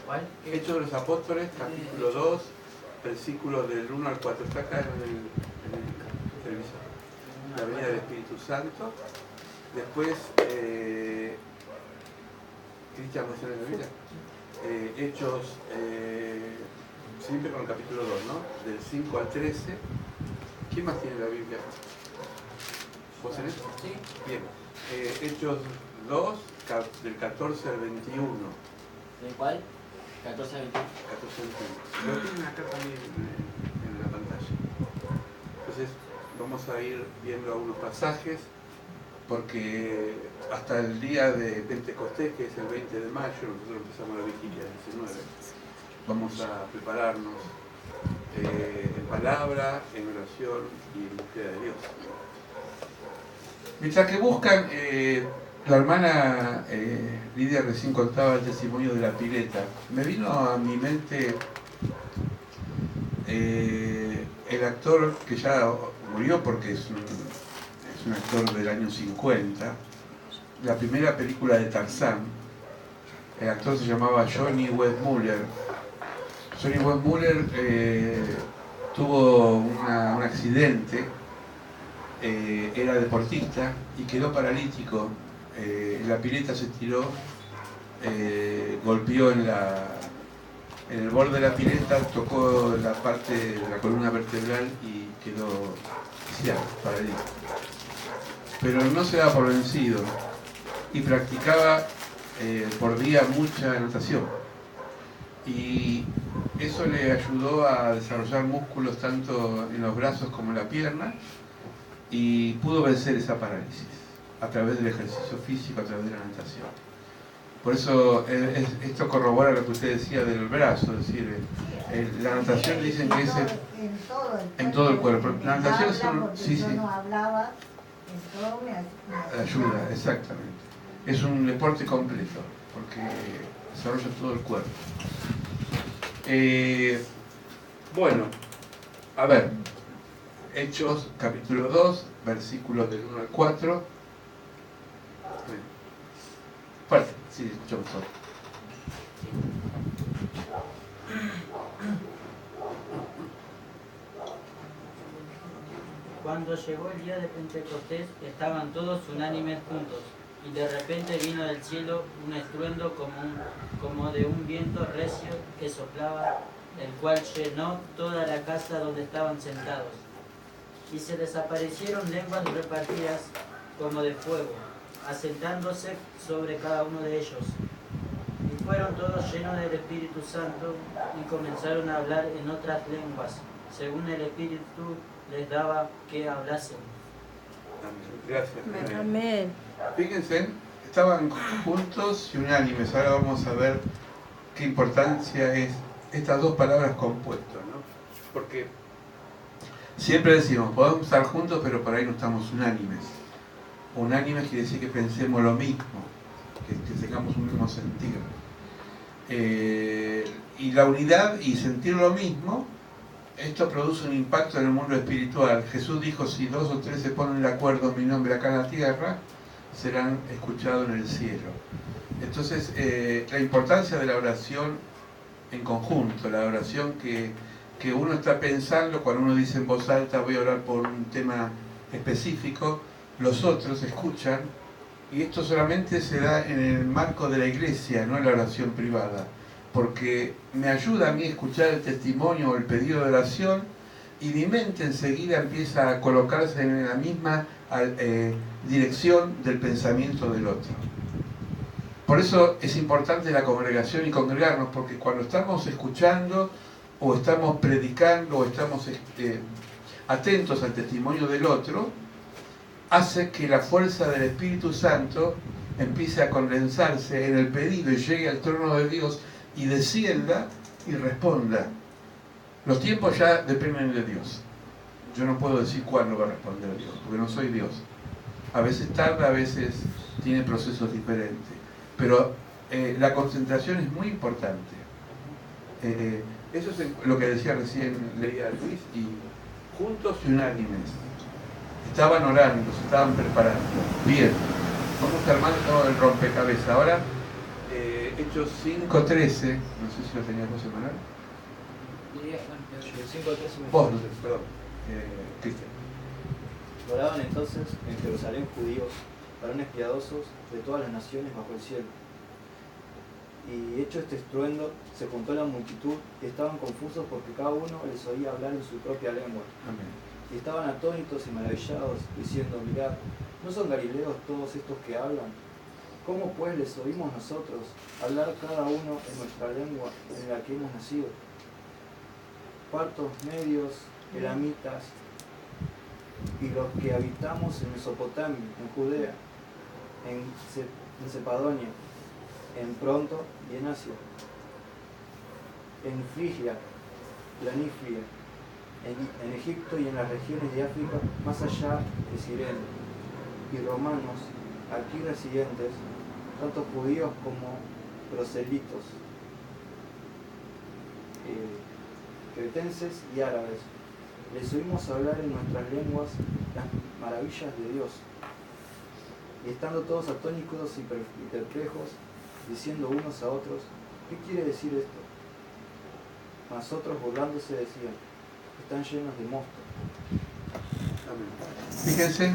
¿Cuál? Hechos de los Apóstoles, capítulo 2, versículos del 1 al 4. Está acá en el televisor. La venida del Espíritu Santo. Después, Cristian, ¿me sale la Biblia? Hechos, siempre con el capítulo 2, ¿no? Del 5 al 13. ¿Quién más tiene la Biblia? ¿Vos tenés? Sí. Bien. Hechos 2, del 14 al 21. ¿De cuál? 14 a 21. 14 al 21. Lo tienen acá también en la pantalla. Entonces, vamos a ir viendo algunos pasajes, porque hasta el día de Pentecostés, que es el 20 de mayo, nosotros empezamos la vigilia el 19. Vamos a prepararnos en palabra, en oración y en búsqueda de Dios. Mientras que buscan, la hermana Lidia recién contaba el testimonio de la pileta. Me vino a mi mente el actor que ya murió porque es un actor del año 50. La primera película de Tarzán, el actor se llamaba Johnny Weissmuller. Johnny Weissmuller tuvo un accidente, era deportista y quedó paralítico. La pileta se tiró, golpeó en el borde de la pileta, tocó la parte de la columna vertebral y quedó paralítico. Pero no se daba por vencido y practicaba por día mucha natación. Y eso le ayudó a desarrollar músculos tanto en los brazos como en la pierna y pudo vencer esa parálisis a través del ejercicio físico, a través de la natación. Por eso esto corrobora lo que usted decía del brazo, es decir, la natación dicen que es en todo el cuerpo. La natación es sí, sí. No hablaba, en todo me ayuda, exactamente. Es un deporte completo, porque desarrolla todo el cuerpo. Bueno, a ver, Hechos capítulo 2, versículos del 1 al 4. Fuerte, sí, escuchamos todo. Cuando llegó el día de Pentecostés, estaban todos unánimes juntos, y de repente vino del cielo un estruendo como de un viento recio que soplaba, el cual llenó toda la casa donde estaban sentados. Y se les aparecieron lenguas repartidas como de fuego, asentándose sobre cada uno de ellos. Y fueron todos llenos del Espíritu Santo y comenzaron a hablar en otras lenguas, según el Espíritu les daba que hablasen. Gracias. Amén. Fíjense, estaban juntos y unánimes. Ahora vamos a ver qué importancia es estas dos palabras compuestas, ¿no? Porque siempre decimos, podemos estar juntos, pero por ahí no estamos unánimes. Unánimes quiere decir que pensemos lo mismo, que tengamos un mismo sentir. Y la unidad y sentir lo mismo, esto produce un impacto en el mundo espiritual. Jesús dijo, si 2 o 3 se ponen de acuerdo en mi nombre acá en la tierra, serán escuchados en el cielo. Entonces, la importancia de la oración en conjunto, la oración que uno está pensando cuando uno dice en voz alta, voy a orar por un tema específico, los otros escuchan, y esto solamente se da en el marco de la iglesia, no en la oración privada, porque me ayuda a mí a escuchar el testimonio o el pedido de oración y mi mente enseguida empieza a colocarse en la misma dirección del pensamiento del otro. Por eso es importante la congregación y congregarnos, porque cuando estamos escuchando o estamos predicando o estamos atentos al testimonio del otro, hace que la fuerza del Espíritu Santo empiece a condensarse en el pedido y llegue al trono de Dios y descienda y responda. Los tiempos ya dependen de Dios. Yo no puedo decir cuándo va a responder Dios, porque no soy Dios. A veces tarda, a veces tiene procesos diferentes. Pero la concentración es muy importante. Eso es lo que decía recién leía Luis, y juntos y unánimes. Estaban orando, se estaban preparando. Bien, vamos armando el rompecabezas. Ahora, Hechos 5:13, no sé si lo tenía José Manuel. El 5:13. Vos, no sé, perdón. Cristian. Moraban entonces en Jerusalén judíos, varones piadosos de todas las naciones bajo el cielo. Y hecho este estruendo, se juntó la multitud y estaban confusos porque cada uno les oía hablar en su propia lengua. Amén. Y estaban atónitos y maravillados, diciendo, mirad, ¿no son galileos todos estos que hablan? ¿Cómo pues les oímos nosotros hablar cada uno en nuestra lengua en la que hemos nacido? Partos, medios, elamitas, y los que habitamos en Mesopotamia, en Judea, en Cepadonia, en Pronto y en Asia, en Frigia, Planifria, en Egipto y en las regiones de África, más allá de Cirene, y romanos, aquí residentes, tanto judíos como proselitos, cretenses y árabes, les oímos hablar en nuestras lenguas las maravillas de Dios. Y estando todos atónitos y perplejos, diciendo unos a otros, ¿qué quiere decir esto? Mas otros burlándose decían, están llenos de mosto. Fíjense,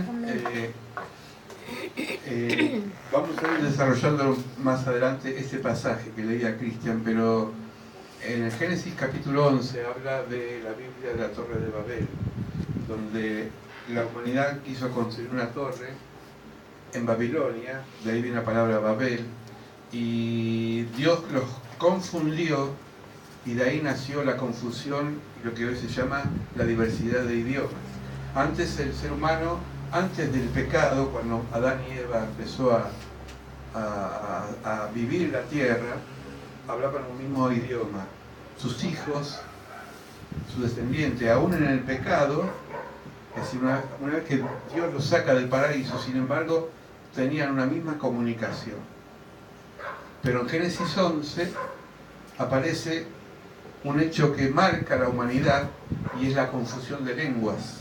vamos a ir desarrollando más adelante este pasaje que leía Cristian, pero en el Génesis capítulo 11 habla de la Biblia de la Torre de Babel, donde la humanidad quiso construir una torre en Babilonia, de ahí viene la palabra Babel, y Dios los confundió y de ahí nació la confusión y lo que hoy se llama la diversidad de idiomas. Antes el ser humano, antes del pecado, cuando Adán y Eva empezó a vivir la tierra, hablaban un mismo idioma. Sus hijos, su descendiente, aún en el pecado, es decir, una vez que Dios los saca del paraíso, sin embargo, tenían una misma comunicación. Pero en Génesis 11 aparece un hecho que marca la humanidad y es la confusión de lenguas.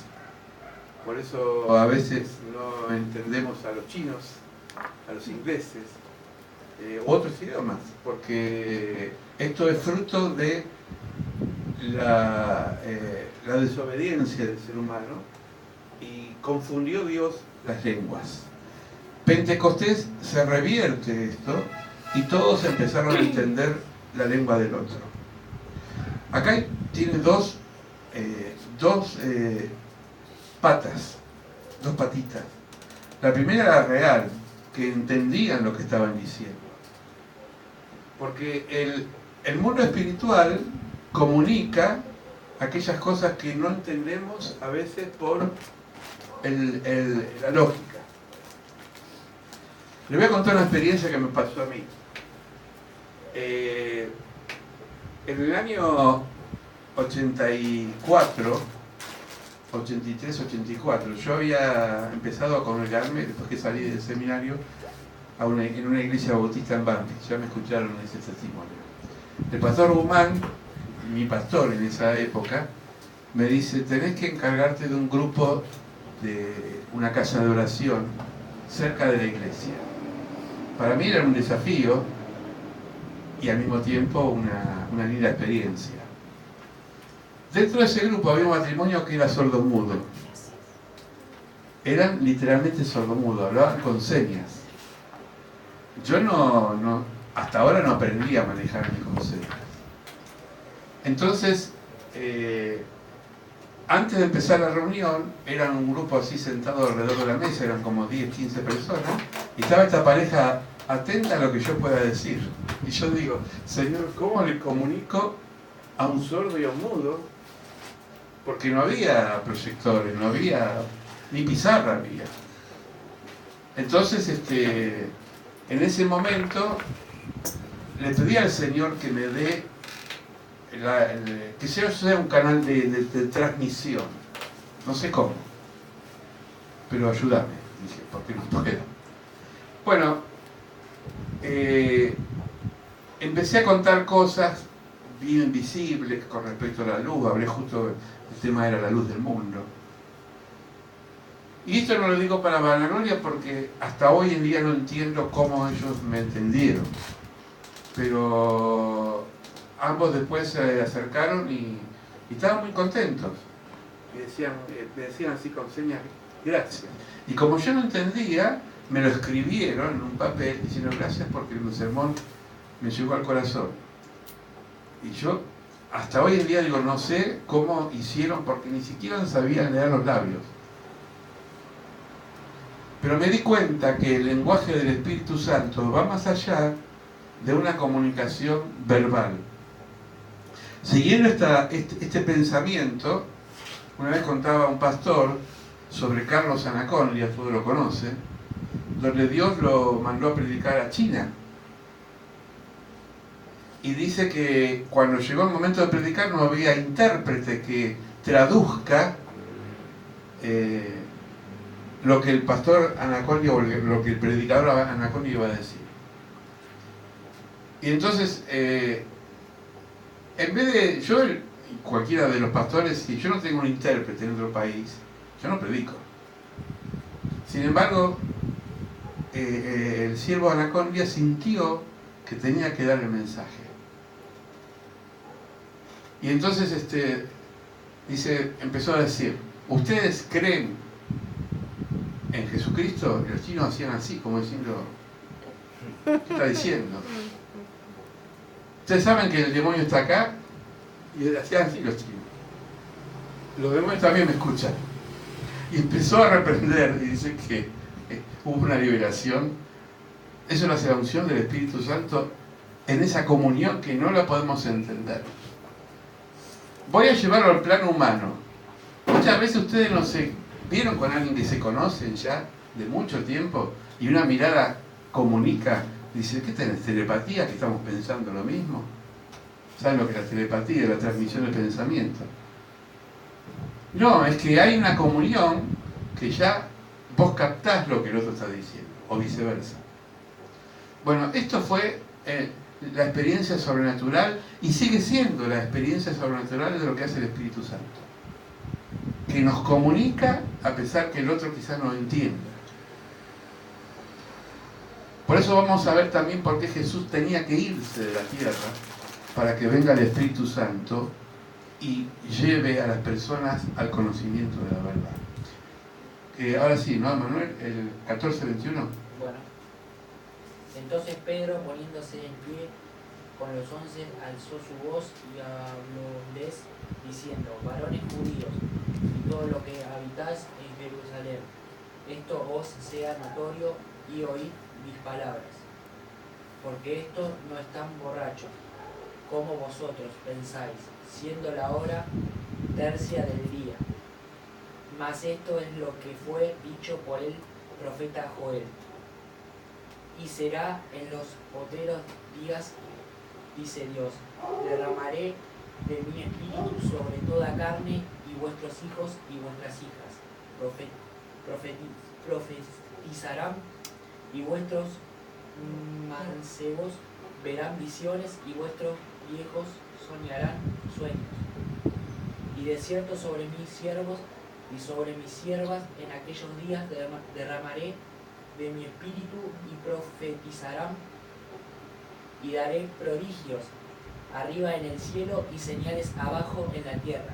Por eso a veces no entendemos a los chinos, a los ingleses, u otros idiomas, porque esto es fruto de la desobediencia del ser humano y confundió Dios las lenguas. Pentecostés se revierte esto y todos empezaron a entender la lengua del otro. Acá tiene dos patas, dos patitas. La primera era real, que entendían lo que estaban diciendo. Porque el mundo espiritual comunica aquellas cosas que no entendemos a veces por la lógica. Le voy a contar una experiencia que me pasó a mí. En el año 83, 84, yo había empezado a congregarme, después que salí del seminario, en una iglesia bautista en Bambi. Ya me escucharon ese testimonio. El pastor Guzmán, mi pastor en esa época, me dice, tenés que encargarte de un grupo de una casa de oración cerca de la iglesia. Para mí era un desafío y al mismo tiempo una linda experiencia. Dentro de ese grupo había un matrimonio que era sordomudo. Eran literalmente sordomudos, hablaban con señas. Yo hasta ahora no aprendí a manejar mis con señas. Entonces, antes de empezar la reunión, eran un grupo así sentado alrededor de la mesa, eran como 10, 15 personas, y estaba esta pareja atenta a lo que yo pueda decir. Y yo digo, Señor, ¿cómo le comunico a un sordo y a un mudo? Porque no había proyectores, no había, ni pizarra había. Entonces, en ese momento, le pedí al Señor que me dé, que sea un canal de transmisión. No sé cómo, pero ayúdame, dije, porque no puedo. Bueno, empecé a contar cosas bien visibles con respecto a la luz. Hablé justo, el tema era la luz del mundo. Y esto no lo digo para vanagloria porque hasta hoy en día no entiendo cómo ellos me entendieron. pero ambos después se acercaron y estaban muy contentos. Me decían así con señas, gracias. Y como yo no entendía, me lo escribieron en un papel diciendo gracias porque el sermón me llegó al corazón. Y yo hasta hoy en día digo, no sé cómo hicieron porque ni siquiera sabían leer los labios. Pero me di cuenta que el lenguaje del Espíritu Santo va más allá de una comunicación verbal. Siguiendo este pensamiento, una vez contaba un pastor sobre Carlos Anacondia, todos lo conocen, donde Dios lo mandó a predicar a China. Y dice que cuando llegó el momento de predicar no había intérprete que traduzca lo que el pastor Anacondia o lo que el predicador Anacondia iba a decir. Y entonces, en vez de yo, cualquiera de los pastores, si yo no tengo un intérprete en otro país, yo no predico. Sin embargo, el siervo Anacondia sintió que tenía que dar el mensaje. Y entonces empezó a decir, ¿ustedes creen en Jesucristo? Y los chinos hacían así, como diciendo, ¿qué está diciendo? ¿Ustedes saben que el demonio está acá? Y hacían así los chinos. Los demonios también me escuchan. Y empezó a reprender, y dice que hubo una liberación. Eso es la unción del Espíritu Santo en esa comunión que no la podemos entender. Voy a llevarlo al plano humano. Muchas veces ustedes no se vieron con alguien que se conocen ya de mucho tiempo y una mirada comunica, dice, ¿qué tenés? ¿Telepatía? ¿Que estamos pensando lo mismo? ¿Saben lo que es la telepatía? La transmisión de pensamiento. No, es que hay una comunión que ya vos captás lo que el otro está diciendo, o viceversa. Bueno, esto fue la experiencia sobrenatural y sigue siendo la experiencia sobrenatural de lo que hace el Espíritu Santo, que nos comunica a pesar que el otro quizás no entienda. Por eso vamos a ver también por qué Jesús tenía que irse de la tierra para que venga el Espíritu Santo y lleve a las personas al conocimiento de la verdad. Ahora sí, ¿no, Manuel? El 14-21. Bueno, entonces Pedro, poniéndose en pie con los 11, alzó su voz y hablóles diciendo, varones judíos y todo lo que habitáis en Jerusalén, esto os sea notorio y oíd mis palabras, porque estos no están borrachos, como vosotros pensáis, siendo la hora tercia del día. Mas esto es lo que fue dicho por el profeta Joel. Y será en los postreros días, dice Dios, derramaré de mi espíritu sobre toda carne, y vuestros hijos y vuestras hijas profetizarán, y vuestros mancebos verán visiones, y vuestros viejos soñarán sueños. Y de cierto sobre mis siervos y sobre mis siervas en aquellos días derramaré de mi espíritu, y profetizarán, y daré prodigios arriba en el cielo y señales abajo en la tierra,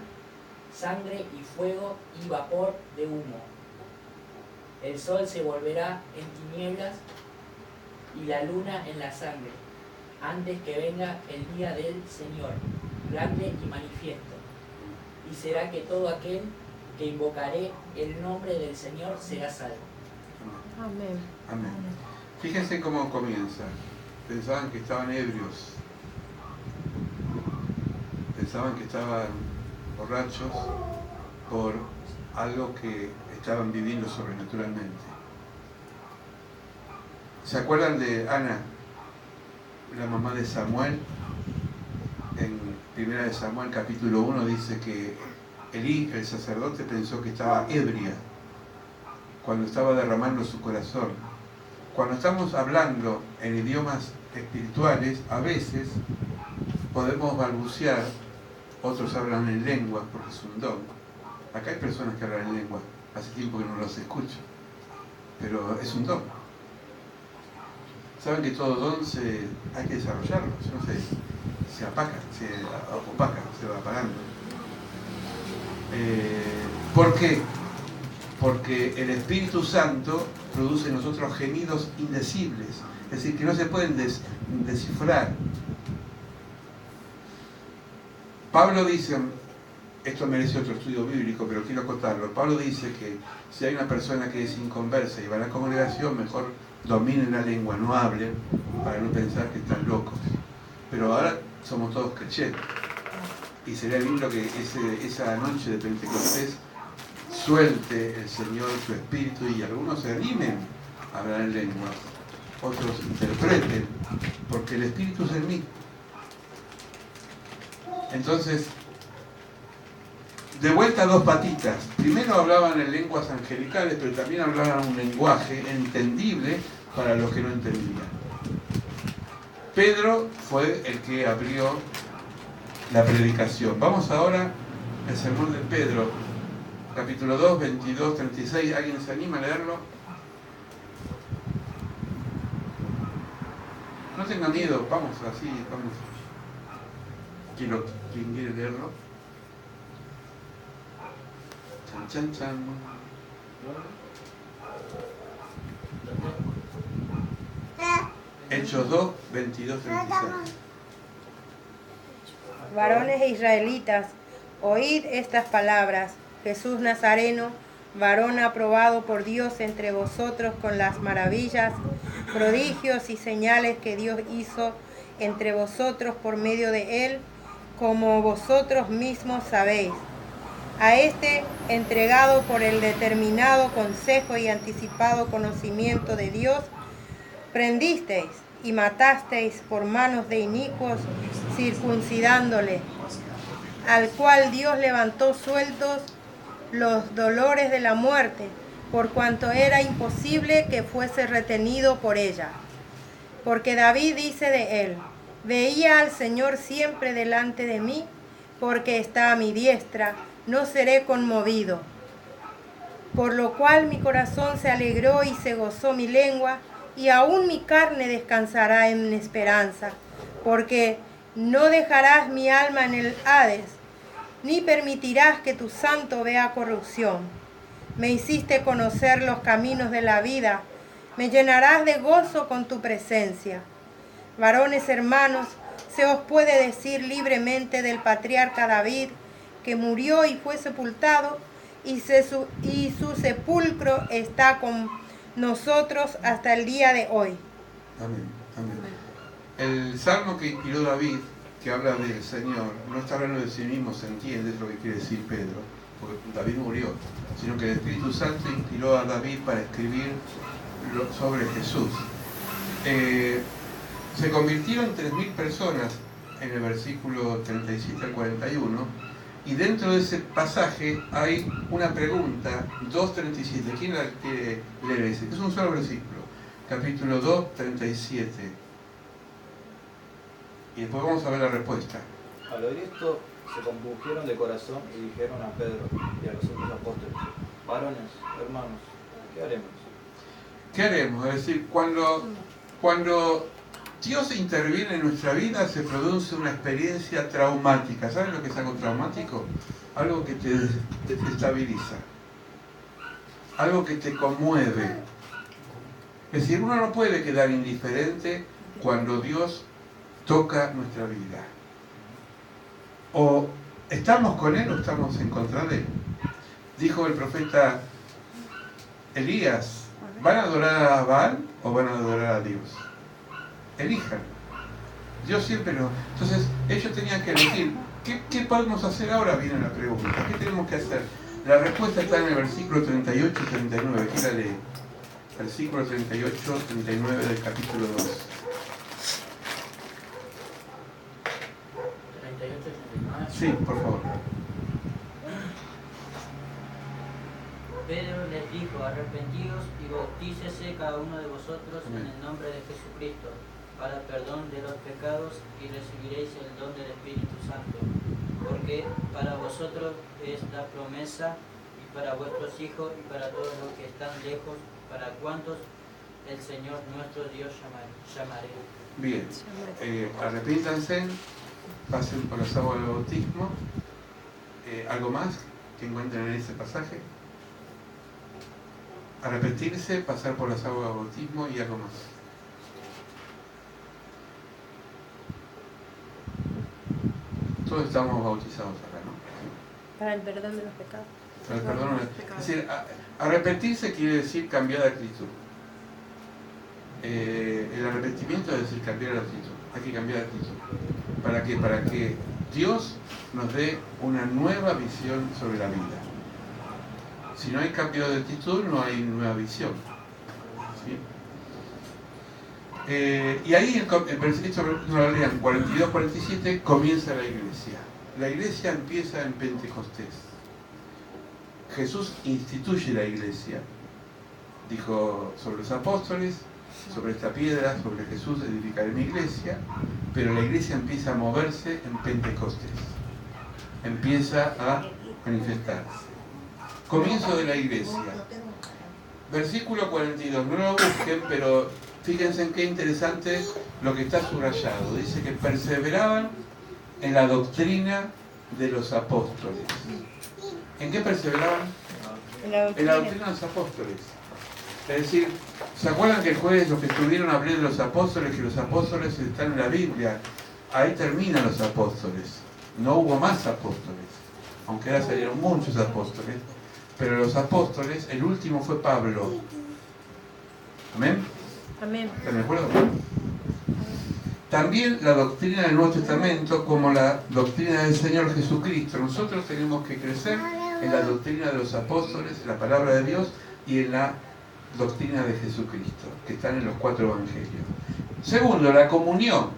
sangre y fuego y vapor de humo. El sol se volverá en tinieblas y la luna en la sangre, antes que venga el día del Señor, grande y manifiesto. Y será que todo aquel que invocaré el nombre del Señor será salvo. Amén. Amén. Fíjense cómo comienza. Pensaban que estaban ebrios. Pensaban que estaban borrachos por algo que estaban viviendo sobrenaturalmente. ¿Se acuerdan de Ana, la mamá de Samuel? En 1 de Samuel capítulo 1 dice que Elí, el sacerdote, pensó que estaba ebria cuando estaba derramando su corazón. Cuando estamos hablando en idiomas espirituales, a veces podemos balbucear, otros hablan en lenguas porque es un don. Acá hay personas que hablan en lenguas, hace tiempo que no los escucho, pero es un don. Saben que todo don hay que desarrollarlo, si no se apaga, se opaca, se va apagando. ¿Por qué? Porque el Espíritu Santo produce en nosotros gemidos indecibles, es decir, que no se pueden descifrar. Pablo dice, esto merece otro estudio bíblico, pero quiero acotarlo. Pablo dice que si hay una persona que es inconversa y va a la congregación, mejor dominen la lengua, no hablen, para no pensar que están locos. Pero ahora somos todos creyentes. Y sería lindo que esa noche de Pentecostés suelte el Señor su Espíritu y algunos se animen a hablar en lengua, otros interpreten, porque el Espíritu es en mí. Entonces, de vuelta a dos patitas. Primero hablaban en lenguas angelicales, pero también hablaban un lenguaje entendible para los que no entendían. Pedro fue el que abrió la predicación. Vamos ahora al sermón de Pedro, capítulo 2, 22, 36. ¿Alguien se anima a leerlo? No tenga miedo, vamos así, vamos. ¿Quién quiere leerlo? Chan, chan, chan. Hechos 2, 22, 36. Varones israelitas, oíd estas palabras. Jesús Nazareno, varón aprobado por Dios entre vosotros con las maravillas, prodigios y señales que Dios hizo entre vosotros por medio de él, como vosotros mismos sabéis. A este, entregado por el determinado consejo y anticipado conocimiento de Dios, prendisteis y matasteis por manos de inicuos, circuncidándole, al cual Dios levantó sueltos los dolores de la muerte, por cuanto era imposible que fuese retenido por ella. Porque David dice de él: veía al Señor siempre delante de mí, porque está a mi diestra, no seré conmovido. Por lo cual mi corazón se alegró y se gozó mi lengua, y aún mi carne descansará en esperanza, porque no dejarás mi alma en el Hades, ni permitirás que tu santo vea corrupción. Me hiciste conocer los caminos de la vida, me llenarás de gozo con tu presencia. Varones hermanos, se os puede decir libremente del patriarca David, que murió y fue sepultado, y su sepulcro está con nosotros hasta el día de hoy. Amén, amén. El salmo que inspiró David, que habla del Señor, no está hablando de sí mismo, se entiende, es lo que quiere decir Pedro, porque David murió, sino que el Espíritu Santo inspiró a David para escribir sobre Jesús. Se convirtieron 3.000 personas en el versículo 37 al 41, y dentro de ese pasaje hay una pregunta, 2.37. ¿Quién la quiere leer ese? Es un solo versículo, capítulo 2, 37. Y después vamos a ver la respuesta. Al oír esto, se compungieron de corazón y dijeron a Pedro y a los otros apóstoles: varones, hermanos, ¿qué haremos? ¿Qué haremos? Es decir, cuando Dios interviene en nuestra vida, se produce una experiencia traumática. ¿Saben lo que es algo traumático? Algo que te desestabiliza, algo que te conmueve. Es decir, uno no puede quedar indiferente cuando Dios toca nuestra vida. O estamos con Él o estamos en contra de Él. Dijo el profeta Elías: ¿van a adorar a Baal o van a adorar a Dios? Elijan. Dios siempre no. Entonces, ellos tenían que elegir. ¿Qué podemos hacer ahora? Viene la pregunta. ¿Qué tenemos que hacer? La respuesta está en el versículo 38 y 39. ¿Quién la lee? Versículo 38 y 39 del capítulo 2. 38 y 39. Sí, por favor. Pedro les dijo: arrepentíos y bautícese cada uno de vosotros en el nombre de Jesucristo, para perdón de los pecados, y recibiréis el don del Espíritu Santo, porque para vosotros es la promesa, y para vuestros hijos, y para todos los que están lejos, para cuantos el Señor nuestro Dios llamaré. Bien, arrepíntanse, pasen por las aguas del bautismo. ¿Algo más que encuentren en ese pasaje? Arrepentirse, pasar por las aguas del bautismo y algo más. Todos estamos bautizados acá, ¿no? Para el perdón de los pecados. Para el perdón. Es decir, arrepentirse quiere decir cambiar de actitud. El arrepentimiento es decir cambiar de actitud. Hay que cambiar de actitud. ¿Para qué? Para que Dios nos dé una nueva visión sobre la vida. Si no hay cambio de actitud, no hay nueva visión. ¿Sí? Y ahí el versículo 42-47 comienza la iglesia. La iglesia empieza en Pentecostés. Jesús instituye la iglesia. Dijo sobre los apóstoles, sobre esta piedra, sobre Jesús edificaré mi iglesia, pero la iglesia empieza a moverse en Pentecostés. Empieza a manifestarse. Comienzo de la iglesia. Versículo 42, no lo busquen, pero fíjense en qué interesante lo que está subrayado. Dice que perseveraban en la doctrina de los apóstoles. ¿En qué perseveraban? En la doctrina de los apóstoles. Es decir, ¿se acuerdan que el jueves los que estuvieron hablando de los apóstoles, que los apóstoles están en la Biblia? Ahí terminan los apóstoles. No hubo más apóstoles, aunque ahora salieron muchos apóstoles. Pero los apóstoles, el último fue Pablo. ¿Amén? Amén. ¿Están de acuerdo? También la doctrina del Nuevo Testamento, como la doctrina del Señor Jesucristo. Nosotros tenemos que crecer en la doctrina de los apóstoles, en la palabra de Dios y en la doctrina de Jesucristo, que están en los 4 evangelios. Segundo, la comunión.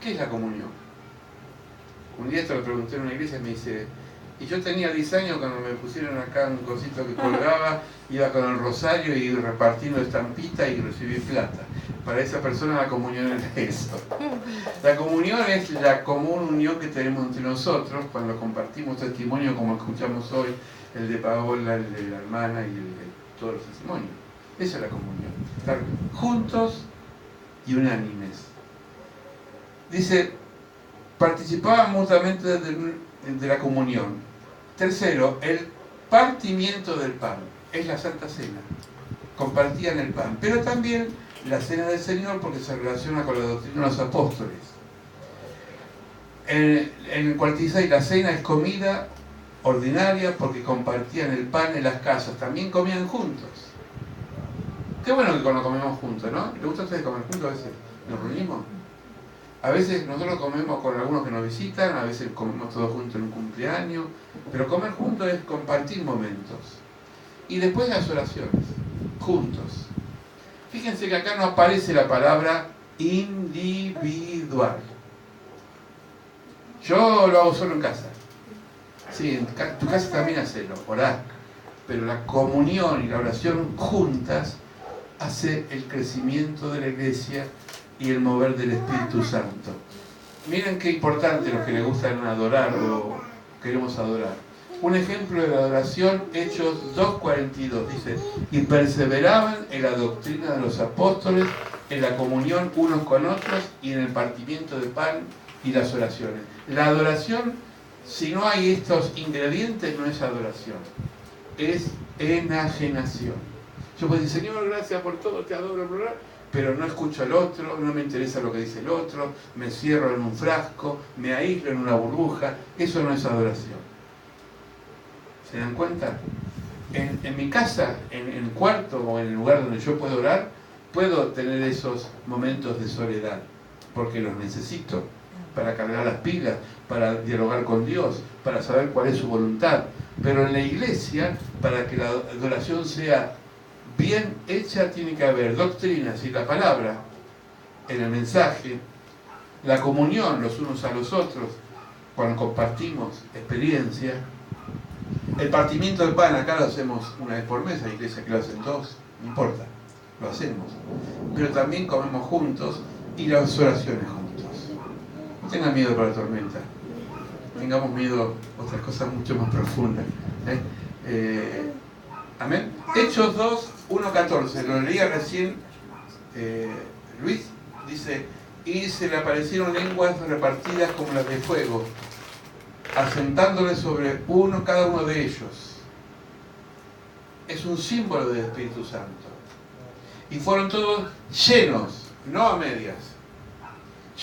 ¿Qué es la comunión? Un día esto lo pregunté en una iglesia y me dice, y yo tenía 10 años cuando me pusieron acá un cosito que colgaba, iba con el rosario y repartiendo estampitas y recibí plata. Para esa persona la comunión es eso. La comunión es la común unión que tenemos entre nosotros cuando compartimos testimonio como escuchamos hoy, el de Paola, el de la hermana y el de todos los testimonios. Esa es la comunión. Estar juntos y unánimes. Dice, participaban mutuamente de la comunión. Tercero, el partimiento del pan. Es la Santa Cena. Compartían el pan. Pero también la Cena del Señor porque se relaciona con la doctrina de los apóstoles. En el 46 la cena es comida ordinaria porque compartían el pan en las casas. También comían juntos. Qué bueno que cuando comemos juntos, ¿no? ¿Les gusta a ustedes comer juntos a veces? ¿Nos reunimos? A veces nosotros comemos con algunos que nos visitan, a veces comemos todos juntos en un cumpleaños, pero comer juntos es compartir momentos. Y después las oraciones, juntos. Fíjense que acá no aparece la palabra individual. Yo lo hago solo en casa. Sí, en tu casa también hacelo, orá. Pero la comunión y la oración juntas hace el crecimiento de la iglesia y el mover del Espíritu Santo. Miren qué importante los que les gustan adorar o queremos adorar. Un ejemplo de la adoración, Hechos 2:42, dice, y perseveraban en la doctrina de los apóstoles, en la comunión unos con otros y en el partimiento de pan y las oraciones. La adoración, si no hay estos ingredientes, no es adoración, es enajenación. Yo puedo decir, Señor, gracias por todo, te adoro, pero no escucho al otro, no me interesa lo que dice el otro, me cierro en un frasco, me aíslo en una burbuja. Eso no es adoración. ¿Se dan cuenta? En mi casa, en el cuarto o en el lugar donde yo puedo orar, puedo tener esos momentos de soledad, porque los necesito para cargar las pilas, para dialogar con Dios, para saber cuál es su voluntad. Pero en la iglesia, para que la adoración sea bien hecha, tiene que haber doctrinas y la palabra en el mensaje, la comunión los unos a los otros, cuando compartimos experiencia, el partimiento del pan, acá lo hacemos una vez por mes, hay iglesias que lo hacen 2, no importa, lo hacemos, pero también comemos juntos y las oraciones juntos. No tengan miedo por la tormenta, tengamos miedo a otras cosas mucho más profundas. Amén. Hechos 2, 1.14, lo leía recién Luis, dice, y se le aparecieron lenguas repartidas como las de fuego, asentándole sobre cada uno de ellos. Es un símbolo del Espíritu Santo. Y fueron todos llenos, no a medias,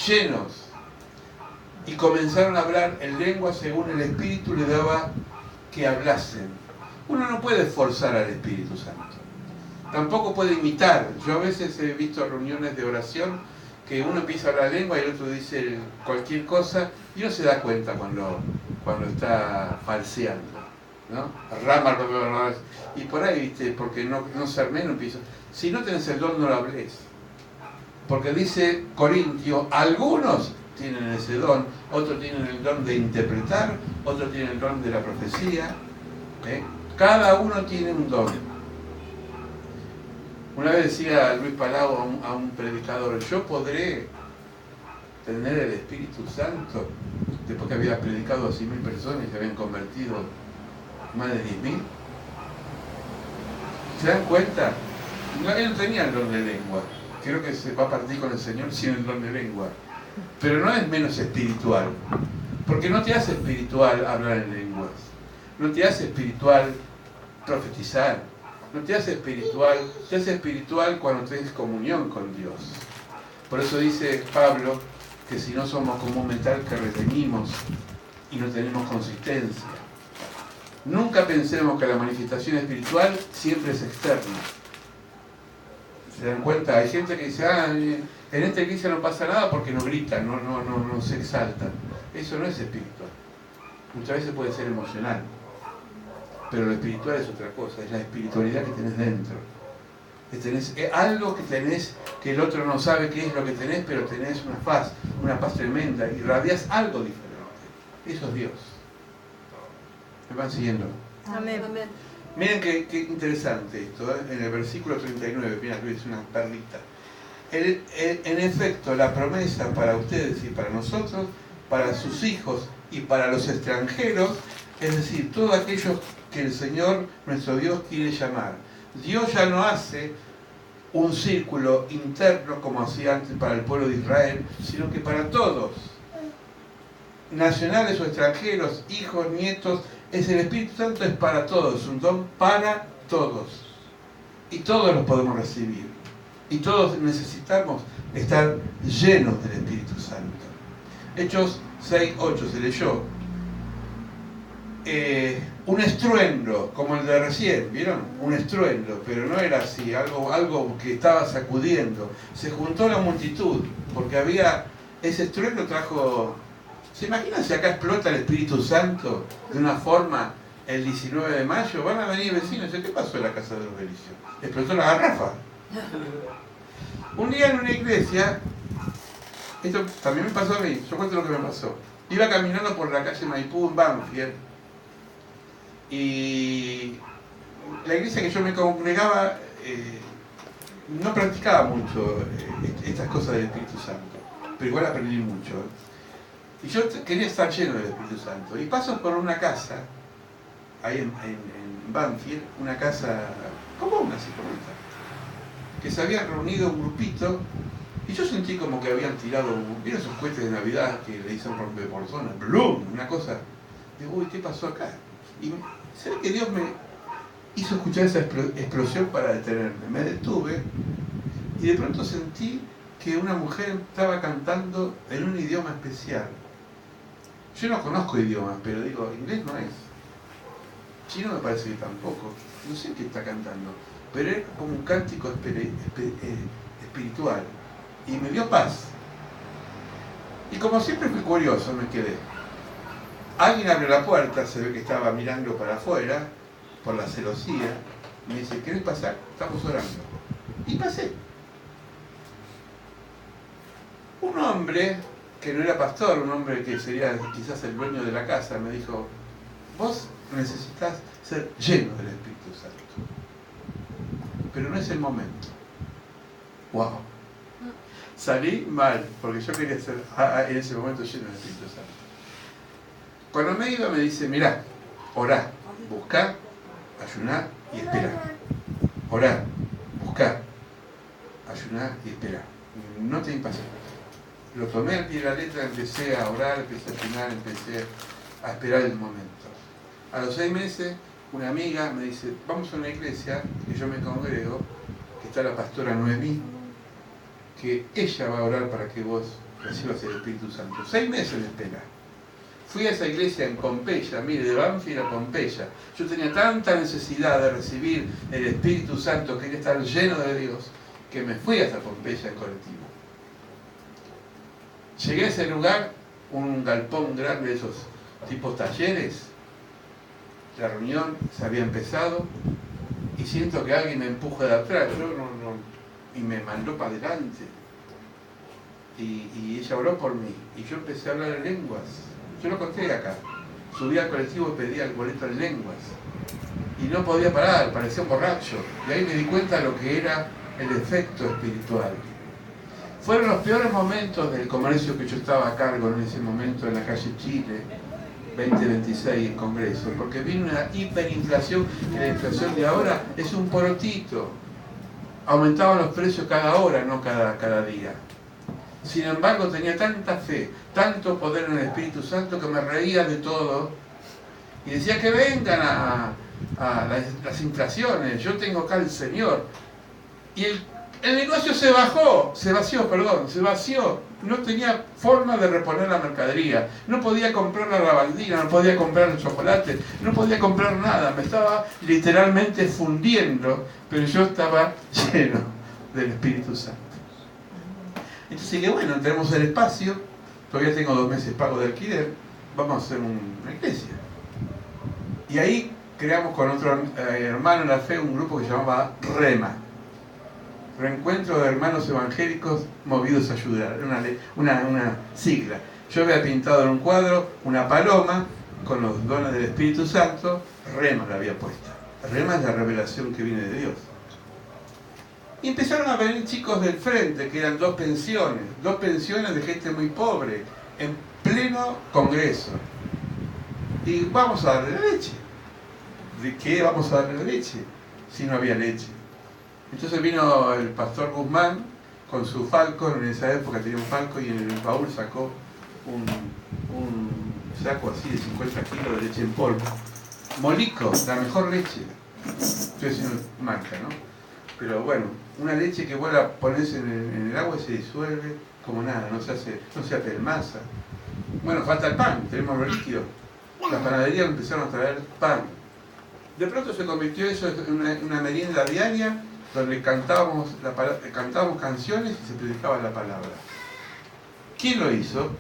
llenos. Y comenzaron a hablar en lengua según el Espíritu le daba que hablasen. Uno no puede forzar al Espíritu Santo. Tampoco puede imitar. Yo a veces he visto reuniones de oración que uno empieza a hablar lengua y el otro dice cualquier cosa y uno se da cuenta cuando está falseando, ¿no? Y por ahí, ¿viste? Porque no ser menos empieza. Si no tenés el don, no lo hables. Porque dice Corintio, algunos tienen ese don, otros tienen el don de interpretar, otros tienen el don de la profecía. Cada uno tiene un don. Una vez decía Luis Palau a un predicador, yo podré tener el Espíritu Santo después que había predicado a 100.000 personas y se habían convertido más de 10.000. ¿Se dan cuenta? Él no tenía el don de lengua. Creo que se va a partir con el Señor sin el don de lengua. Pero no es menos espiritual. Porque no te hace espiritual hablar en lenguas. No te hace espiritual profetizar. No te hace espiritual cuando tienes comunión con Dios. Por eso dice Pablo que si no somos como un metal que retenimos y no tenemos consistencia. Nunca pensemos que la manifestación espiritual siempre es externa. ¿Se dan cuenta? Hay gente que dice, en esta iglesia no pasa nada porque no gritan, no se exaltan. Eso no es espiritual. Muchas veces puede ser emocional. Pero lo espiritual es otra cosa, es la espiritualidad que tenés dentro. Es algo que tenés, que el otro no sabe qué es lo que tenés, pero tenés una paz tremenda, y irradiás algo diferente. Eso es Dios. ¿Me van siguiendo? Amén. Miren qué interesante esto, en el versículo 39, mira Luis, una perlita. En efecto, la promesa para ustedes y para nosotros, para sus hijos y para los extranjeros, es decir, todos aquellos que el Señor, nuestro Dios, quiere llamar. Dios ya no hace un círculo interno como hacía antes para el pueblo de Israel, sino que para todos, nacionales o extranjeros, hijos, nietos, el Espíritu Santo es para todos, un don para todos. Y todos los podemos recibir. Y todos necesitamos estar llenos del Espíritu Santo. Hechos 6:8 se leyó. Un estruendo, como el de recién, ¿vieron? Un estruendo, pero no era así, algo que estaba sacudiendo. Se juntó la multitud, porque ese estruendo trajo... ¿Se imaginan si acá explota el Espíritu Santo de una forma el 19 de mayo? Van a venir vecinos y dicen, ¿qué pasó en la casa de los Belicios? Explotó la garrafa. Un día en una iglesia, esto también me pasó a mí, yo cuento lo que me pasó. Iba caminando por la calle Maipú en Banfield, y la iglesia que yo me congregaba no practicaba mucho estas cosas del Espíritu Santo, pero igual aprendí mucho. Y yo quería estar lleno del Espíritu Santo. Y paso por una casa, ahí en Banfield, una casa común, así como esta, que se había reunido un grupito, y yo sentí como que habían tirado, ¿vieron esos cohetes de Navidad que le dicen rompeporzones? ¡Blum! Una cosa. Digo, uy, ¿qué pasó acá? Y se ve que Dios me hizo escuchar esa explosión para detenerme. Me detuve y de pronto sentí que una mujer estaba cantando en un idioma especial. Yo no conozco idiomas, pero digo, inglés no es. Chino me parece que tampoco. No sé qué está cantando. Pero era como un cántico espiritual. Y me dio paz. Y como siempre fui curioso, me quedé. Alguien abrió la puerta, se ve que estaba mirando para afuera, por la celosía. Me dice, ¿querés pasar? Estamos orando. Y pasé. Un hombre, que no era pastor, un hombre que sería quizás el dueño de la casa, me dijo, vos necesitas ser lleno del Espíritu Santo. Pero no es el momento. Wow. Salí mal, porque yo quería ser en ese momento lleno del Espíritu Santo. Cuando me iba me dice, mirá, orá, buscá, ayuná y esperá. Orá, buscar, ayunar y esperar. No te impacientes. Lo tomé al pie de la letra, empecé a orar, empecé a ayunar, empecé a esperar el momento. A los 6 meses, una amiga me dice, vamos a una iglesia que yo me congrego, que está la pastora Noemí, que ella va a orar para que vos recibas el Espíritu Santo. 6 meses de espera. Fui a esa iglesia en Pompeya, mire, de Banfield a Pompeya. Yo tenía tanta necesidad de recibir el Espíritu Santo, quería estar lleno de Dios, que me fui hasta Pompeya en colectivo. Llegué a ese lugar, un galpón grande de esos tipos talleres. La reunión se había empezado y siento que alguien me empuja de atrás. Y me mandó para adelante. Y ella oró por mí. Y yo empecé a hablar en lenguas. Yo lo conté acá. Subí al colectivo y pedía el boleto en lenguas. Y no podía parar, parecía un borracho. Y ahí me di cuenta de lo que era el efecto espiritual. Fueron los peores momentos del comercio que yo estaba a cargo en ese momento en la calle Chile, 2026 en Congreso, porque vino una hiperinflación, que la inflación de ahora es un porotito. Aumentaban los precios cada hora, no cada día. Sin embargo, tenía tanta fe, tanto poder en el Espíritu Santo que me reía de todo y decía que vengan a las inflaciones, yo tengo acá al Señor. Y el negocio se vació. No tenía forma de reponer la mercadería, no podía comprar la lavandina, no podía comprar el chocolate, no podía comprar nada, me estaba literalmente fundiendo, pero yo estaba lleno del Espíritu Santo. Entonces que bueno, tenemos el espacio, todavía tengo 2 meses pago de alquiler, vamos a hacer una iglesia. Y ahí creamos con otro hermano en la fe un grupo que se llamaba REMA. Reencuentro de Hermanos Evangélicos Movidos a Ayudar, una sigla. Yo había pintado en un cuadro una paloma con los dones del Espíritu Santo, REMA la había puesta. REMA es la revelación que viene de Dios. Y empezaron a venir chicos del frente, que eran 2 pensiones de gente muy pobre, en pleno congreso. Y vamos a darle la leche. ¿De qué vamos a darle la leche? Si no había leche. Entonces vino el pastor Guzmán con su Falcon, en esa época tenía un Falcon, y en el baúl sacó un saco así de 50 kilos de leche en polvo. Molico, la mejor leche. Estoy haciendo marca, ¿no? Pero bueno, una leche que vos la ponés en el agua y se disuelve como nada, no se apelmaza. Bueno, falta el pan, tenemos los líquidos. Las panaderías empezaron a traer pan. De pronto se convirtió eso en una merienda diaria, donde cantábamos canciones y se predicaba la palabra. ¿Quién lo hizo?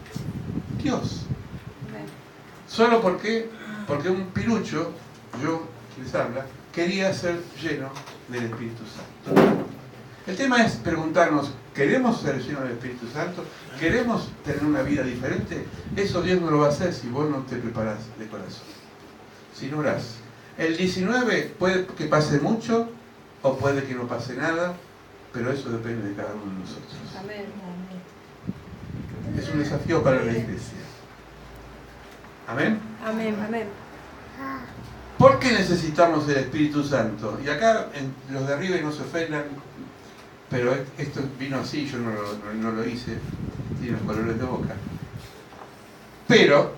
Dios. Solo porque un pirucho, yo que les habla, quería ser lleno del Espíritu Santo. El tema es preguntarnos, ¿queremos ser llenos del Espíritu Santo? ¿Queremos tener una vida diferente? Eso Dios no lo va a hacer si vos no te preparás de corazón. Si no orás. El 19 puede que pase mucho o puede que no pase nada, pero eso depende de cada uno de nosotros. Amén. Es un desafío para la iglesia. ¿Amén? Amén. Amén. ¿Por qué necesitamos el Espíritu Santo? Y acá los de arriba no se ofendan, pero esto vino así, yo no lo hice, tiene los colores de boca. Pero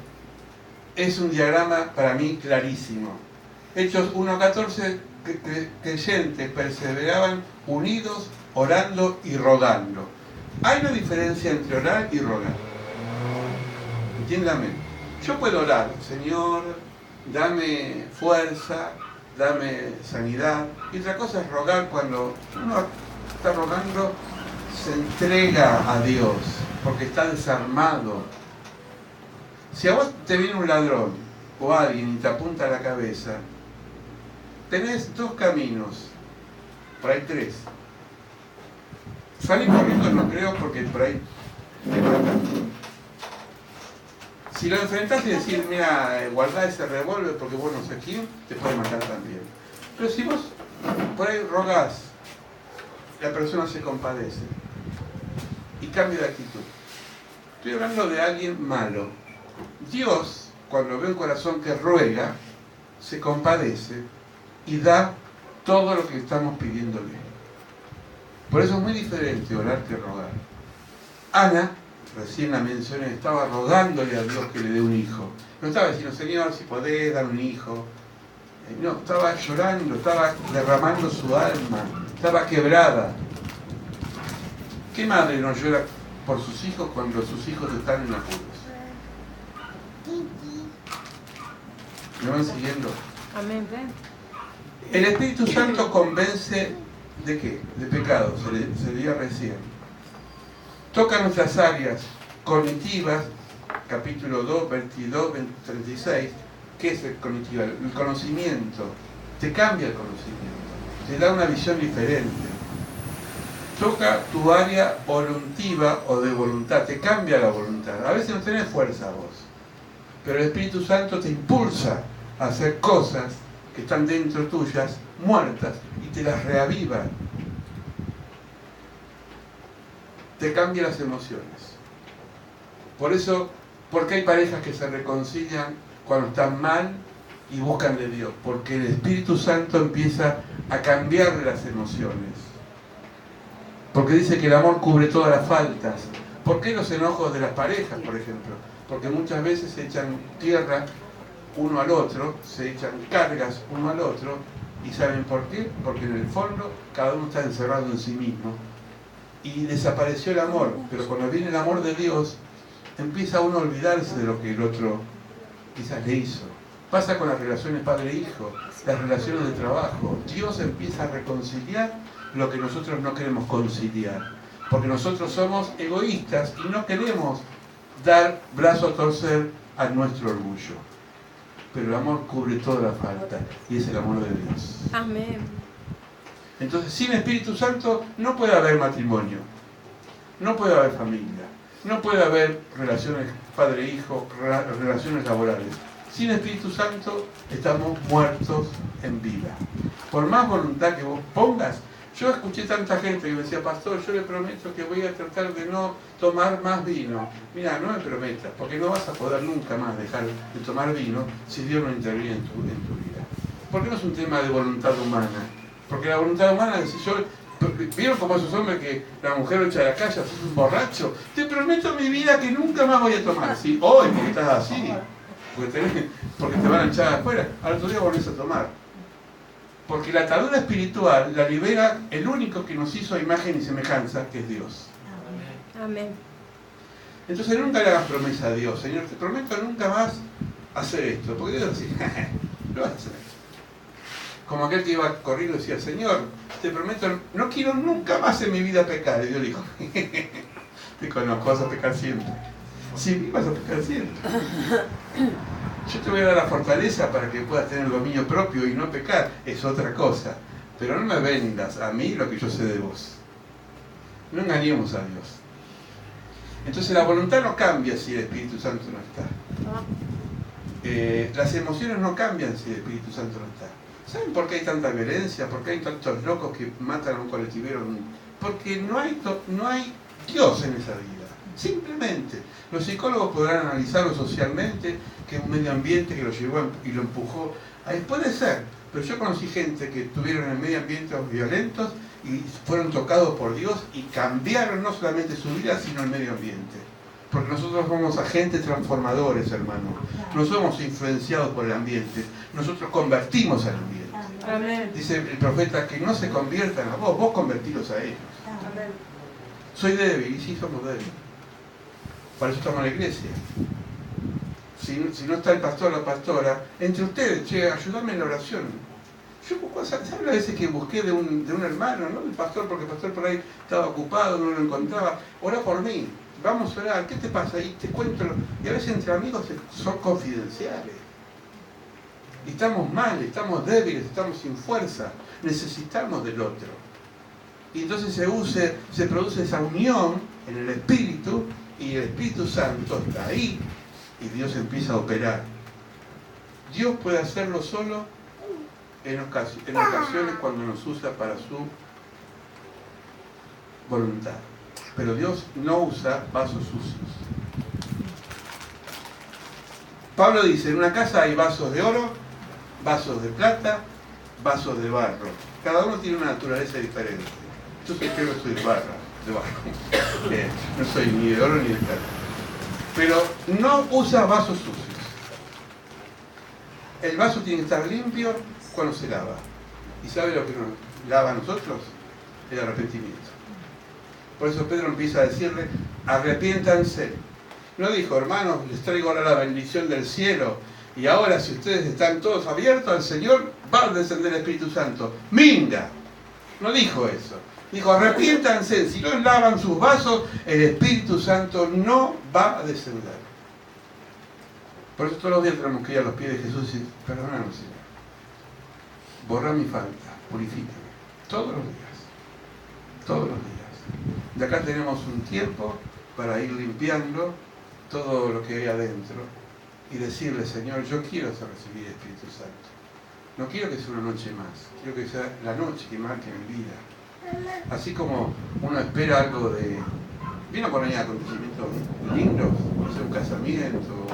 es un diagrama para mí clarísimo. Hechos 1:14, creyentes perseveraban unidos, orando y rogando. Hay una diferencia entre orar y rogar. Entiéndame. Yo puedo orar, Señor, dame fuerza, dame sanidad. Y otra cosa es rogar. Cuando uno está rogando, se entrega a Dios, porque está desarmado. Si a vos te viene un ladrón o alguien y te apunta a la cabeza, tenés 2 caminos, por ahí 3. Salir corriendo no creo, porque por ahí te matan. Si lo enfrentás y decís, mira, guardá ese revólver porque vos no sé quién, te puede matar también. Pero si vos por ahí rogás, la persona se compadece y cambia de actitud. Estoy hablando de alguien malo. Dios, cuando ve un corazón que ruega, se compadece y da todo lo que estamos pidiéndole. Por eso es muy diferente orar que rogar. Ana, recién la mencioné, estaba rogándole a Dios que le dé un hijo. No estaba diciendo, Señor, si podés dar un hijo. No, estaba llorando, estaba derramando su alma, estaba quebrada. ¿Qué madre no llora por sus hijos cuando sus hijos están en apuros? ¿Me van siguiendo? Amén. El Espíritu Santo convence ¿de qué? De pecado, se leía recién. Toca nuestras áreas cognitivas, capítulo 2, 22, 36. ¿Qué es el cognitivo? El conocimiento. Te cambia el conocimiento, te da una visión diferente. Toca tu área voluntiva o de voluntad, te cambia la voluntad. A veces no tenés fuerza vos, pero el Espíritu Santo te impulsa a hacer cosas que están dentro tuyas, muertas, y te las reaviva. Te cambia las emociones. Por eso, ¿por qué hay parejas que se reconcilian cuando están mal y buscan de Dios? Porque el Espíritu Santo empieza a cambiarle las emociones. Porque dice que el amor cubre todas las faltas. ¿Por qué los enojos de las parejas, por ejemplo? Porque muchas veces se echan tierra uno al otro, se echan cargas uno al otro, ¿y saben por qué? Porque en el fondo cada uno está encerrado en sí mismo. Y desapareció el amor, pero cuando viene el amor de Dios, empieza uno a olvidarse de lo que el otro quizás le hizo. Pasa con las relaciones padre-hijo, las relaciones de trabajo. Dios empieza a reconciliar lo que nosotros no queremos conciliar, porque nosotros somos egoístas y no queremos dar brazo a torcer a nuestro orgullo. Pero el amor cubre toda la falta, y es el amor de Dios. Amén. Entonces, sin Espíritu Santo no puede haber matrimonio, no puede haber familia, no puede haber relaciones padre-hijo, relaciones laborales. Sin Espíritu Santo estamos muertos en vida. Por más voluntad que vos pongas, yo escuché tanta gente que me decía, pastor, yo le prometo que voy a tratar de no tomar más vino. Mira, no me prometas, porque no vas a poder nunca más dejar de tomar vino si Dios no interviene en tu vida. Porque no es un tema de voluntad humana. Porque la voluntad humana es, si yo, ¿vieron como esos hombres que la mujer lo echa de la calle, sos un borracho? Te prometo mi vida que nunca más voy a tomar. Sí, hoy, porque estás así, porque te van a echar afuera, al otro día volvés a tomar. Porque la atadura espiritual la libera el único que nos hizo a imagen y semejanza, que es Dios. Amén. Entonces nunca le hagas promesa a Dios, Señor, te prometo nunca más hacer esto. Porque Dios así, lo hace. Como aquel que iba corriendo y decía, Señor, te prometo, no quiero nunca más en mi vida pecar. Y Dios dijo, te conozco, vas a pecar siempre. Sí, vas a pecar siempre. Yo te voy a dar la fortaleza para que puedas tener dominio propio y no pecar, es otra cosa. Pero no me vendas a mí lo que yo sé de vos. No engañemos a Dios. Entonces la voluntad no cambia si el Espíritu Santo no está. Las emociones no cambian si el Espíritu Santo no está. ¿Saben por qué hay tanta violencia? ¿Por qué hay tantos locos que matan a un colectivero? Porque no hay Dios en esa vida. Simplemente. Los psicólogos podrán analizarlo socialmente, que es un medio ambiente que lo llevó y lo empujó. Puede ser, pero yo conocí gente que estuvieron en medio ambiente violentos y fueron tocados por Dios y cambiaron no solamente su vida, sino el medio ambiente. Porque nosotros somos agentes transformadores, hermano. No somos influenciados por el ambiente, nosotros convertimos al ambiente. Amén. Dice el profeta que no se conviertan a vos convertiros a ellos. Amén. Soy débil, y sí somos débiles. Para eso estamos en la iglesia. Si no está el pastor o la pastora, entre ustedes, che, ayúdame en la oración. Yo, ¿sabes las veces que busqué de un hermano, no del pastor, porque el pastor por ahí estaba ocupado, no lo encontraba? Ora por mí, vamos a orar, ¿qué te pasa? Y te cuento. Y a veces entre amigos son confidenciales. Y estamos mal, estamos débiles, estamos sin fuerza, necesitamos del otro. Y entonces se produce esa unión en el Espíritu, y el Espíritu Santo está ahí, y Dios empieza a operar. Dios puede hacerlo solo en ocasiones cuando nos usa para su voluntad. Pero Dios no usa vasos sucios. Pablo dice, en una casa hay vasos de oro, vasos de plata, vasos de barro. Cada uno tiene una naturaleza diferente. Yo creo que soy de barro. No soy ni de oro ni de plata. Pero no usa vasos sucios. El vaso tiene que estar limpio cuando se lava. ¿Y sabe lo que nos lava a nosotros? El arrepentimiento. Por eso Pedro empieza a decirle, arrepiéntanse. No dijo, hermanos, les traigo ahora la bendición del cielo. Y ahora, si ustedes están todos abiertos al Señor, va a descender el Espíritu Santo. ¡Minga! No dijo eso. Dijo, arrepiéntanse. Si no lavan sus vasos, el Espíritu Santo no va a descender. Por eso todos los días tenemos que ir a los pies de Jesús y decir, perdónanos, Señor. Borra mi falta, purifícame. Todos los días. Todos los días. De acá tenemos un tiempo para ir limpiando todo lo que hay adentro y decirle, Señor, yo quiero recibir el Espíritu Santo. No quiero que sea una noche más, quiero que sea la noche que marque mi vida. Así como uno espera algo de... Vino por ahí acontecimientos lindos, no sé, un casamiento,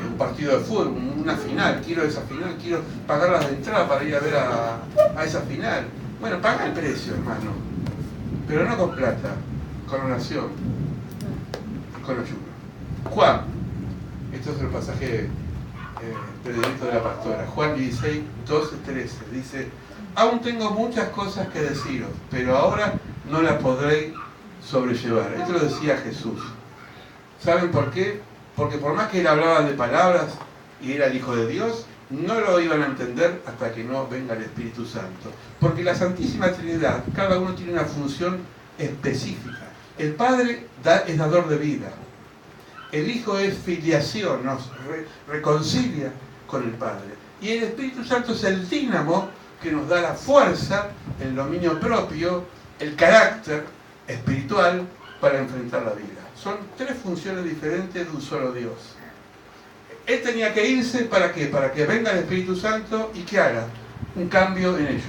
un partido de fútbol, una final, quiero esa final, quiero pagar las de entrada para ir a ver a esa final. Bueno, paga el precio, hermano, pero no con plata, con oración, con ayuno. Juan, esto es el pasaje predicto de la pastora, Juan 16, 12, 13, dice, aún tengo muchas cosas que deciros, pero ahora no las podré sobrellevar. Esto lo decía Jesús. ¿Saben por qué? Porque por más que él hablaba de palabras y era el Hijo de Dios, no lo iban a entender hasta que no venga el Espíritu Santo. Porque la Santísima Trinidad, cada uno tiene una función específica. El Padre es dador de vida. El Hijo es filiación, nos reconcilia con el Padre. Y el Espíritu Santo es el dínamo que nos da la fuerza, el dominio propio, el carácter espiritual para enfrentar la vida. Son tres funciones diferentes de un solo Dios. Él tenía que irse ¿para qué? Para que venga el Espíritu Santo y que haga un cambio en ellos.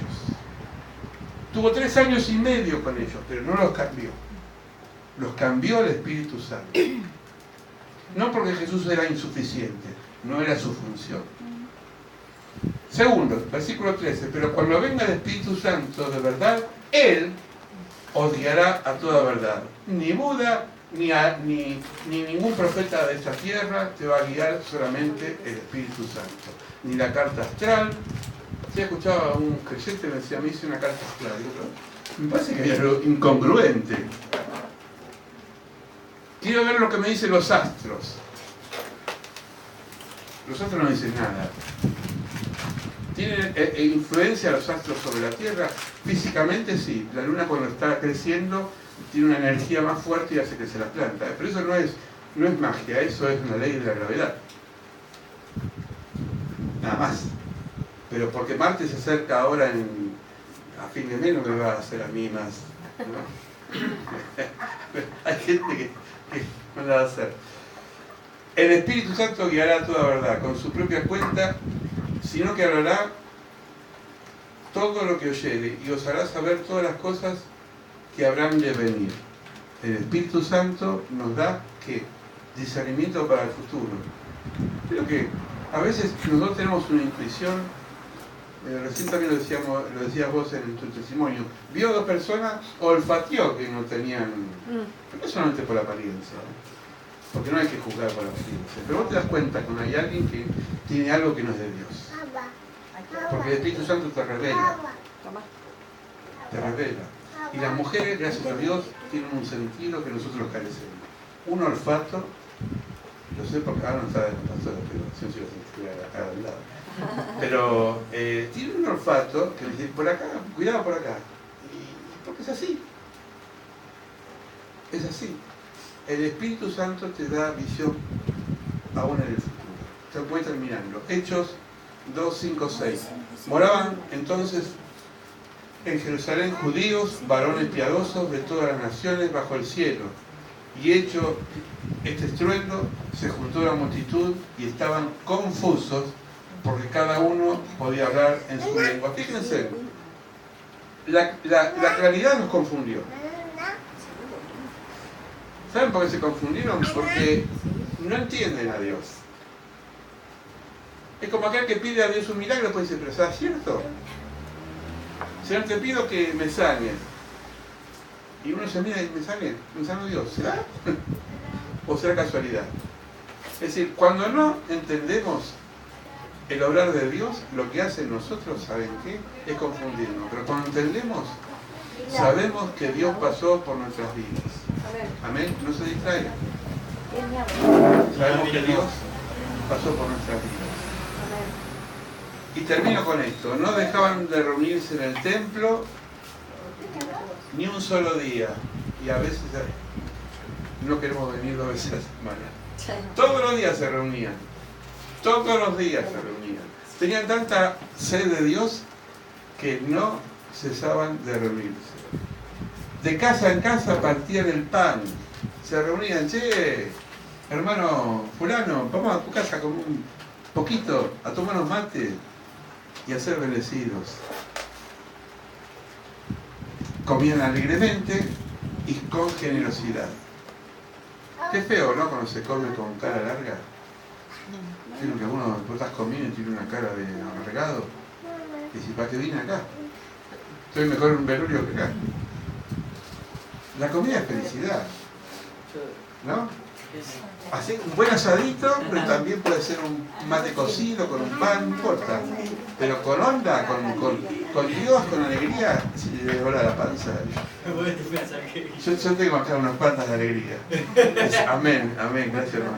Tuvo 3 años y medio con ellos, pero no los cambió. Los cambió el Espíritu Santo. No porque Jesús era insuficiente, no era su función. Segundo, versículo 13, pero cuando venga el Espíritu Santo de verdad, Él os guiará a toda verdad. Ni Buda, ni ningún profeta de esta tierra te va a guiar, solamente el Espíritu Santo. Ni la carta astral. Yo escuchaba a un creyente me decía, me hice una carta astral. Me parece que hay algo incongruente. Quiero ver lo que me dicen los astros. Los astros no dicen nada. ¿Tienen influencia los astros sobre la Tierra? Físicamente sí. La Luna cuando está creciendo tiene una energía más fuerte y hace crecer las plantas. Pero eso no es magia, eso es una ley de la gravedad. Nada más. Pero porque Marte se acerca ahora a fin de mes no me va a hacer a mí más, ¿no? Hay gente que no la va a hacer. El Espíritu Santo guiará toda verdad con su propia cuenta, sino que hablará todo lo que oyere y os hará saber todas las cosas que habrán de venir. El Espíritu Santo nos da ¿qué? Discernimiento para el futuro. Creo que a veces nosotros tenemos una intuición. Recién también lo decías vos en tu testimonio. Vio 2 personas, olfateó que no tenían, pero no solamente por la apariencia, ¿no? Porque no hay que juzgar por la apariencia, pero vos te das cuenta cuando hay alguien que tiene algo que no es de Dios, porque el Espíritu Santo te revela, y las mujeres, gracias a Dios, tienen un sentido que nosotros carecemos, un olfato. Lo sé porque ahora no está de pastora, pero si lo sentía acá al lado. Pero tiene un olfato que dice, por acá, cuidado por acá. Y porque es así. Es así. El Espíritu Santo te da visión aún en el futuro. Se puede terminando. Hechos 2, 5, 6. Moraban entonces en Jerusalén judíos, varones piadosos de todas las naciones bajo el cielo. Y hecho este estruendo, se juntó la multitud y estaban confusos porque cada uno podía hablar en su lengua. Fíjense, la claridad nos confundió. ¿Saben por qué se confundieron? Porque no entienden a Dios. Es como aquel que pide a Dios un milagro, pues dice, pero ¿es cierto? Señor, te pido que me sanes. Y uno se mira y me sale Dios, ¿será? ¿O será casualidad? Es decir, cuando no entendemos el obrar de Dios, lo que hace en nosotros, ¿saben qué? Es confundirnos. Pero cuando entendemos, sabemos que Dios pasó por nuestras vidas. Amén. No se distraigan. Sabemos que Dios pasó por nuestras vidas. Y termino con esto. No dejaban de reunirse en el templo ni un solo día. Y a veces no queremos venir 2 veces a la semana. Todos los días se reunían. Todos los días se reunían. Tenían tanta sed de Dios que no cesaban de reunirse. De casa en casa partían el pan. Se reunían, che, hermano fulano, vamos a tu casa con un poquito a tomarnos mate y a ser bendecidos. Comían alegremente y con generosidad. Qué feo, ¿no? Cuando se come con cara larga. Tiene que uno, vos estás comiendo y tiene una cara de amargado. Y dices, ¿para qué vine acá? Estoy mejor en un velorio que acá. La comida es felicidad, ¿no? Así, un buen asadito, pero también puede ser un mate cocido con un pan, no importa. Pero con onda, con Dios, con alegría, si le dobla la panza. Yo tengo acá unas pantas de alegría. Amén, amén, gracias hermano.